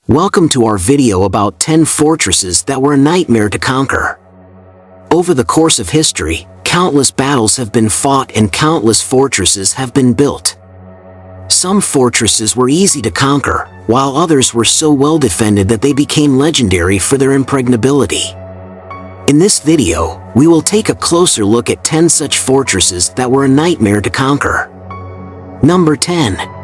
Welcome to our video about 10 fortresses that were a nightmare to conquer. Over the course of history, countless battles have been fought and countless fortresses have been built. Some fortresses were easy to conquer, while others were so well defended that they became legendary for their impregnability. In this video, we will take a closer look at 10 such fortresses that were a nightmare to conquer. Number 10.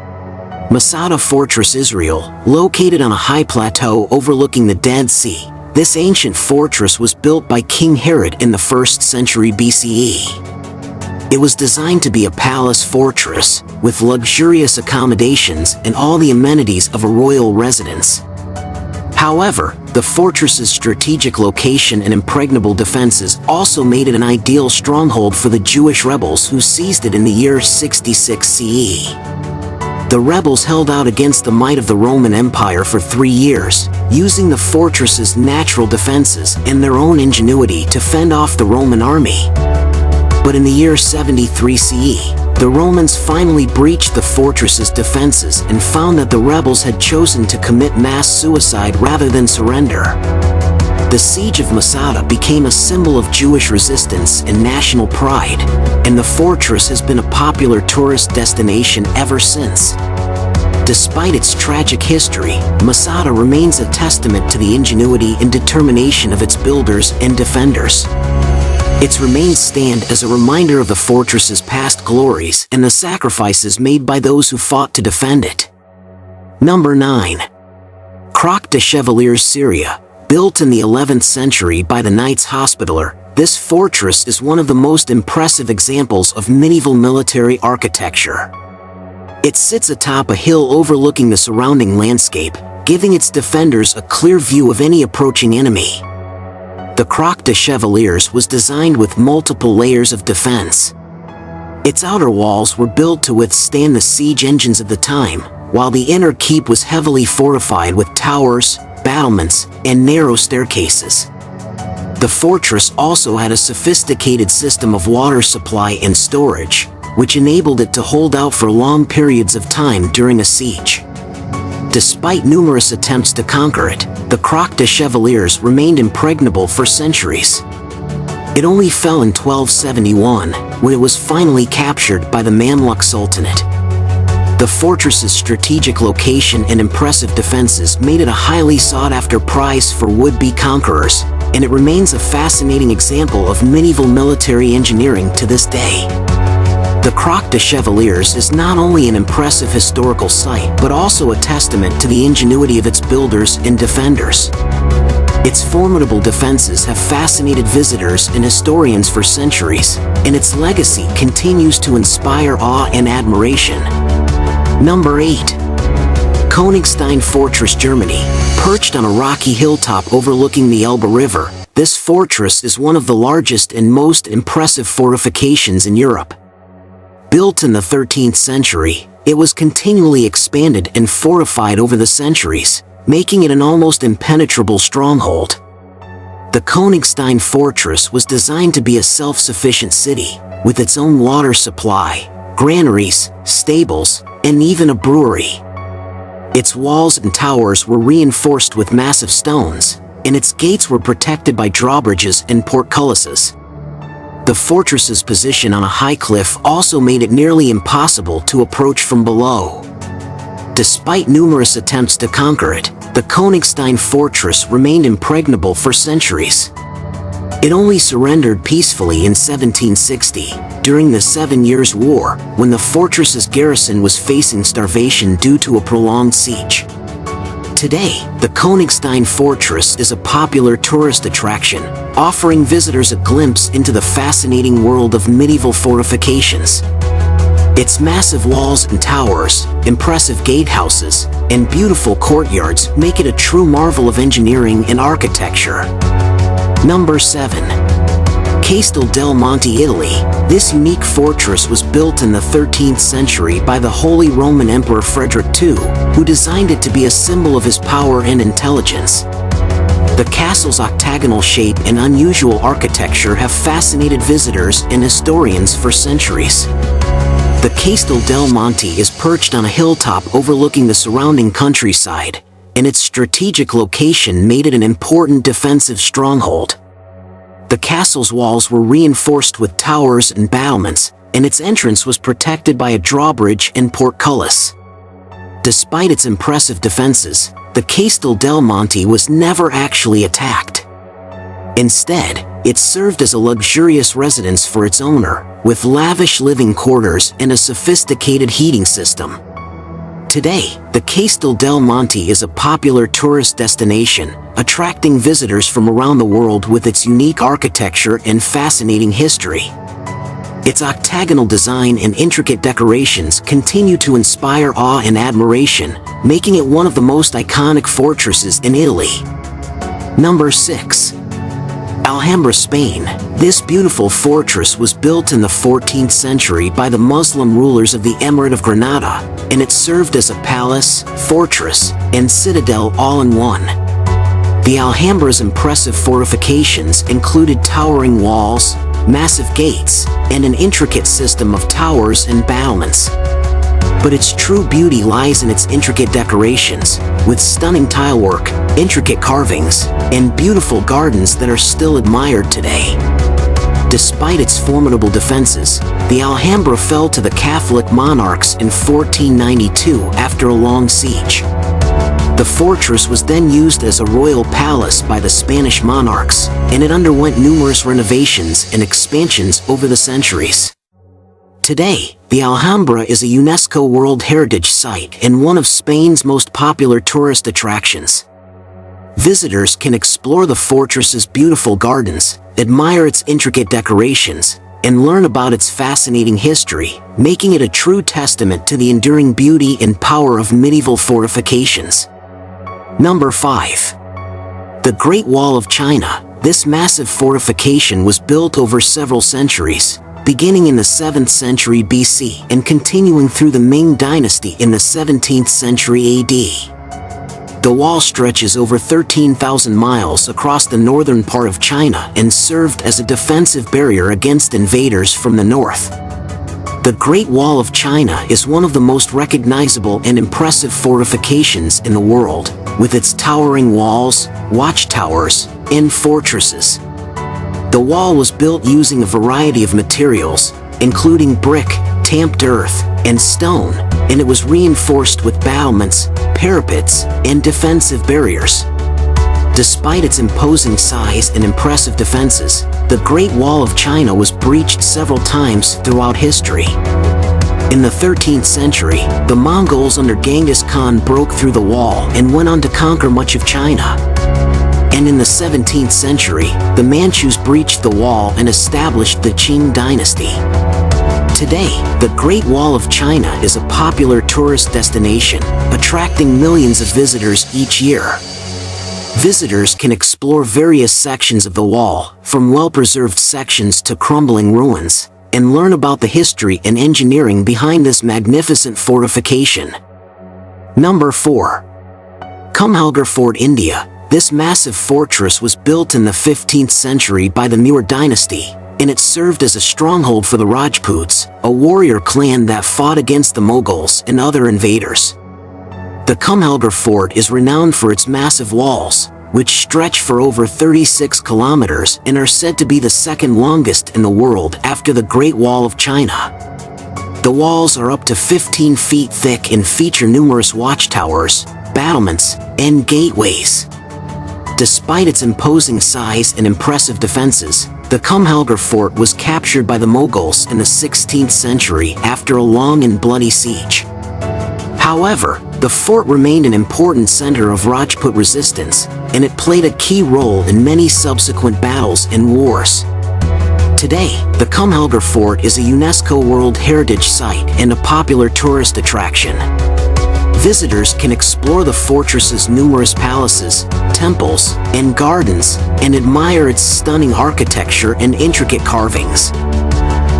Masada Fortress, Israel, located on a high plateau overlooking the Dead Sea. This ancient fortress was built by King Herod in the 1st century BCE. It was designed to be a palace fortress, with luxurious accommodations and all the amenities of a royal residence. However, the fortress's strategic location and impregnable defenses also made it an ideal stronghold for the Jewish rebels who seized it in the year 66 CE. The rebels held out against the might of the Roman Empire for 3 years, using the fortress's natural defenses and their own ingenuity to fend off the Roman army. But in the year 73 CE, the Romans finally breached the fortress's defenses and found that the rebels had chosen to commit mass suicide rather than surrender. The siege of Masada became a symbol of Jewish resistance and national pride, and the fortress has been a popular tourist destination ever since. Despite its tragic history, Masada remains a testament to the ingenuity and determination of its builders and defenders. Its remains stand as a reminder of the fortress's past glories and the sacrifices made by those who fought to defend it. Number 9. Croc de Chevaliers, Syria. Built in the 11th century by the Knights Hospitaller, this fortress is one of the most impressive examples of medieval military architecture. It sits atop a hill overlooking the surrounding landscape, giving its defenders a clear view of any approaching enemy. The Croc de Chevaliers was designed with multiple layers of defense. Its outer walls were built to withstand the siege engines of the time, while the inner keep was heavily fortified with towers, battlements, and narrow staircases. The fortress also had a sophisticated system of water supply and storage, which enabled it to hold out for long periods of time during a siege. Despite numerous attempts to conquer it, the Croc de Chevaliers remained impregnable for centuries. It only fell in 1271, when it was finally captured by the Mamluk Sultanate. The fortress's strategic location and impressive defenses made it a highly sought-after prize for would-be conquerors, and it remains a fascinating example of medieval military engineering to this day. The Croc de Chevaliers is not only an impressive historical site but also a testament to the ingenuity of its builders and defenders. Its formidable defenses have fascinated visitors and historians for centuries, and its legacy continues to inspire awe and admiration. Number 8. Königstein Fortress, Germany. Perched on a rocky hilltop overlooking the Elbe River, this fortress is one of the largest and most impressive fortifications in Europe. Built in the 13th century, it was continually expanded and fortified over the centuries, making it an almost impenetrable stronghold. The Königstein Fortress was designed to be a self-sufficient city, with its own water supply, granaries, stables, and even a brewery. Its walls and towers were reinforced with massive stones, and its gates were protected by drawbridges and portcullises. The fortress's position on a high cliff also made it nearly impossible to approach from below. Despite numerous attempts to conquer it, the Königstein Fortress remained impregnable for centuries. It only surrendered peacefully in 1760, during the 7 Years' War, when the fortress's garrison was facing starvation due to a prolonged siege. Today, the Königstein Fortress is a popular tourist attraction, offering visitors a glimpse into the fascinating world of medieval fortifications. Its massive walls and towers, impressive gatehouses, and beautiful courtyards make it a true marvel of engineering and architecture. Number 7. Castel del Monte, Italy. This unique fortress was built in the 13th century by the Holy Roman Emperor Frederick II, who designed it to be a symbol of his power and intelligence. The castle's octagonal shape and unusual architecture have fascinated visitors and historians for centuries. The Castel del Monte is perched on a hilltop overlooking the surrounding countryside, and its strategic location made it an important defensive stronghold. The castle's walls were reinforced with towers and battlements, and its entrance was protected by a drawbridge and portcullis. Despite its impressive defenses, the Castel del Monte was never actually attacked. Instead, it served as a luxurious residence for its owner, with lavish living quarters and a sophisticated heating system. Today, the Castel del Monte is a popular tourist destination, attracting visitors from around the world with its unique architecture and fascinating history. Its octagonal design and intricate decorations continue to inspire awe and admiration, making it one of the most iconic fortresses in Italy. Number 6. Alhambra, Spain. This beautiful fortress was built in the 14th century by the Muslim rulers of the Emirate of Granada, and it served as a palace, fortress, and citadel all in one. The Alhambra's impressive fortifications included towering walls, massive gates, and an intricate system of towers and battlements. But its true beauty lies in its intricate decorations, with stunning tilework, intricate carvings, and beautiful gardens that are still admired today. Despite its formidable defenses, the Alhambra fell to the Catholic monarchs in 1492 after a long siege. The fortress was then used as a royal palace by the Spanish monarchs, and it underwent numerous renovations and expansions over the centuries. Today, the Alhambra is a UNESCO World Heritage Site and one of Spain's most popular tourist attractions. Visitors can explore the fortress's beautiful gardens, admire its intricate decorations, and learn about its fascinating history, making it a true testament to the enduring beauty and power of medieval fortifications. Number 5. The Great Wall of China. This massive fortification was built over several centuries, beginning in the 7th century BC and continuing through the Ming Dynasty in the 17th century AD. The wall stretches over 13,000 miles across the northern part of China and served as a defensive barrier against invaders from the north. The Great Wall of China is one of the most recognizable and impressive fortifications in the world, with its towering walls, watchtowers, and fortresses. The wall was built using a variety of materials, including brick, tamped earth, and stone, and it was reinforced with battlements, parapets, and defensive barriers. Despite its imposing size and impressive defenses, the Great Wall of China was breached several times throughout history. In the 13th century, the Mongols under Genghis Khan broke through the wall and went on to conquer much of China. And in the 17th century, the Manchus breached the wall and established the Qing dynasty. Today, the Great Wall of China is a popular tourist destination, attracting millions of visitors each year. Visitors can explore various sections of the wall, from well-preserved sections to crumbling ruins, and learn about the history and engineering behind this magnificent fortification. Number 4. Cumhalgarh Fort, India. This massive fortress was built in the 15th century by the Muir dynasty, and it served as a stronghold for the Rajputs, a warrior clan that fought against the Mughals and other invaders. The Cumhalgarh Fort is renowned for its massive walls, which stretch for over 36 kilometers and are said to be the second longest in the world after the Great Wall of China. The walls are up to 15 feet thick and feature numerous watchtowers, battlements, and gateways. Despite its imposing size and impressive defenses, the Cumhalgarh Fort was captured by the Mughals in the 16th century after a long and bloody siege. However, the fort remained an important center of Rajput resistance, and it played a key role in many subsequent battles and wars. Today, the Cumhalgarh Fort is a UNESCO World Heritage Site and a popular tourist attraction. Visitors can explore the fortress's numerous palaces, temples, and gardens, and admire its stunning architecture and intricate carvings.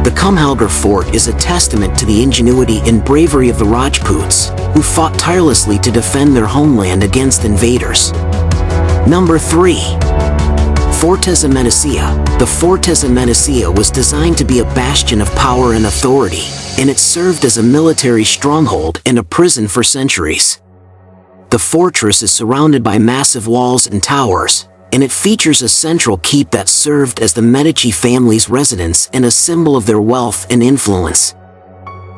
The Cumhalgarh Fort is a testament to the ingenuity and bravery of the Rajputs, who fought tirelessly to defend their homeland against invaders. Number 3. Fortezza Medicia. The Fortezza Medicia was designed to be a bastion of power and authority, and it served as a military stronghold and a prison for centuries. The fortress is surrounded by massive walls and towers, and it features a central keep that served as the Medici family's residence and a symbol of their wealth and influence.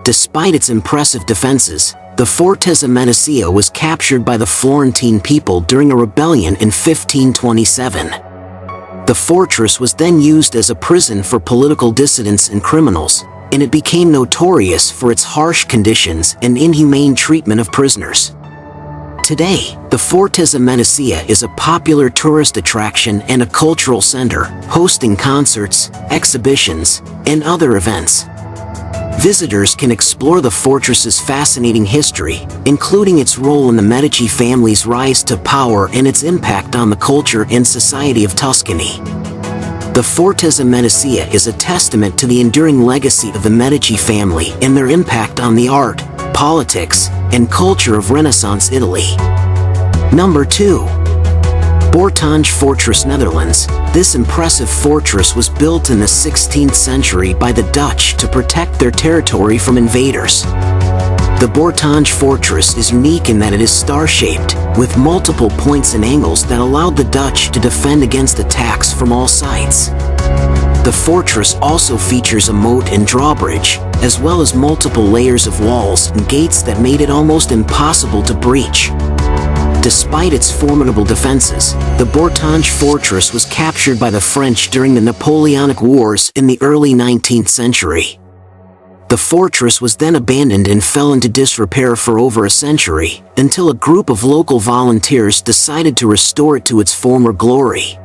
Despite its impressive defenses, the Fortezza Medicia was captured by the Florentine people during a rebellion in 1527. The fortress was then used as a prison for political dissidents and criminals, and it became notorious for its harsh conditions and inhumane treatment of prisoners. Today, the Fortezza Medicia is a popular tourist attraction and a cultural center, hosting concerts, exhibitions, and other events. Visitors can explore the fortress's fascinating history, including its role in the Medici family's rise to power and its impact on the culture and society of Tuscany. The Fortezza Medicia is a testament to the enduring legacy of the Medici family and their impact on the art, politics, and culture of Renaissance Italy. Number 2. Bourtange Fortress, Netherlands. This impressive fortress was built in the 16th century by the Dutch to protect their territory from invaders. The Bourtange Fortress is unique in that it is star-shaped, with multiple points and angles that allowed the Dutch to defend against attacks from all sides. The fortress also features a moat and drawbridge, as well as multiple layers of walls and gates that made it almost impossible to breach. Despite its formidable defenses, the Bourtange Fortress was captured by the French during the Napoleonic Wars in the early 19th century. The fortress was then abandoned and fell into disrepair for over a century, until a group of local volunteers decided to restore it to its former glory.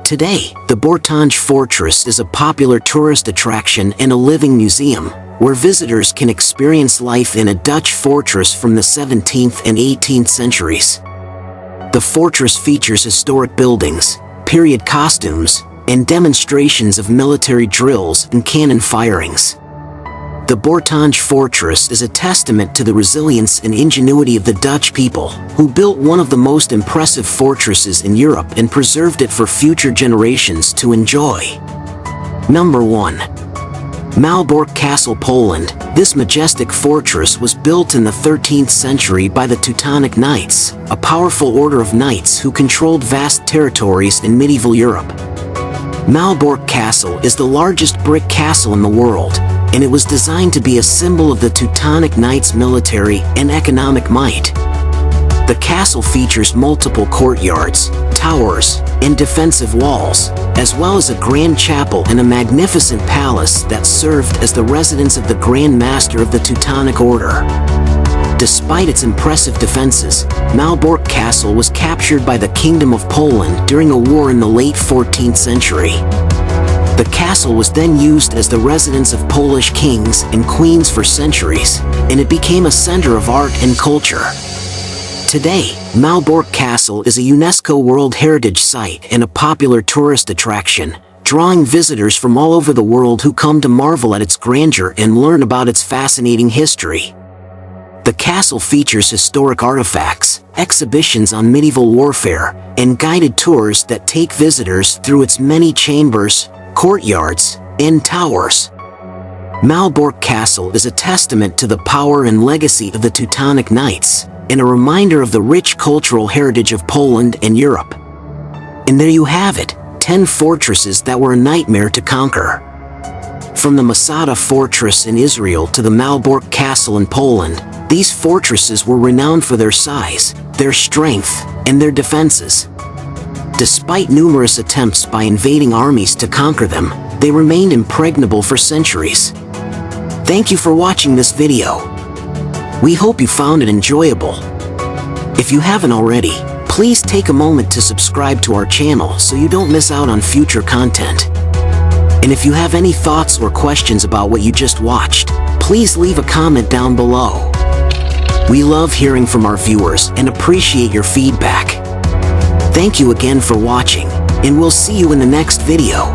Today, the Bourtange Fortress is a popular tourist attraction and a living museum, where visitors can experience life in a Dutch fortress from the 17th and 18th centuries. The fortress features historic buildings, period costumes, and demonstrations of military drills and cannon firings. The Bourtange Fortress is a testament to the resilience and ingenuity of the Dutch people, who built one of the most impressive fortresses in Europe and preserved it for future generations to enjoy. Number 1. Malbork Castle, Poland. This majestic fortress was built in the 13th century by the Teutonic Knights, a powerful order of knights who controlled vast territories in medieval Europe. Malbork Castle is the largest brick castle in the world, and it was designed to be a symbol of the Teutonic Knights' military and economic might. The castle features multiple courtyards, towers, and defensive walls, as well as a grand chapel and a magnificent palace that served as the residence of the Grand Master of the Teutonic Order. Despite its impressive defenses, Malbork Castle was captured by the Kingdom of Poland during a war in the late 14th century. The castle was then used as the residence of Polish kings and queens for centuries, and it became a center of art and culture. Today, Malbork Castle is a UNESCO World Heritage Site and a popular tourist attraction, drawing visitors from all over the world who come to marvel at its grandeur and learn about its fascinating history. The castle features historic artifacts, exhibitions on medieval warfare, and guided tours that take visitors through its many chambers, courtyards, and towers. Malbork Castle is a testament to the power and legacy of the Teutonic Knights, and a reminder of the rich cultural heritage of Poland and Europe. And there you have it, 10 fortresses that were a nightmare to conquer. From the Masada Fortress in Israel to the Malbork Castle in Poland, these fortresses were renowned for their size, their strength, and their defenses. Despite numerous attempts by invading armies to conquer them, they remained impregnable for centuries. Thank you for watching this video. We hope you found it enjoyable. If you haven't already, please take a moment to subscribe to our channel so you don't miss out on future content. And if you have any thoughts or questions about what you just watched, please leave a comment down below. We love hearing from our viewers and appreciate your feedback. Thank you again for watching, and we'll see you in the next video.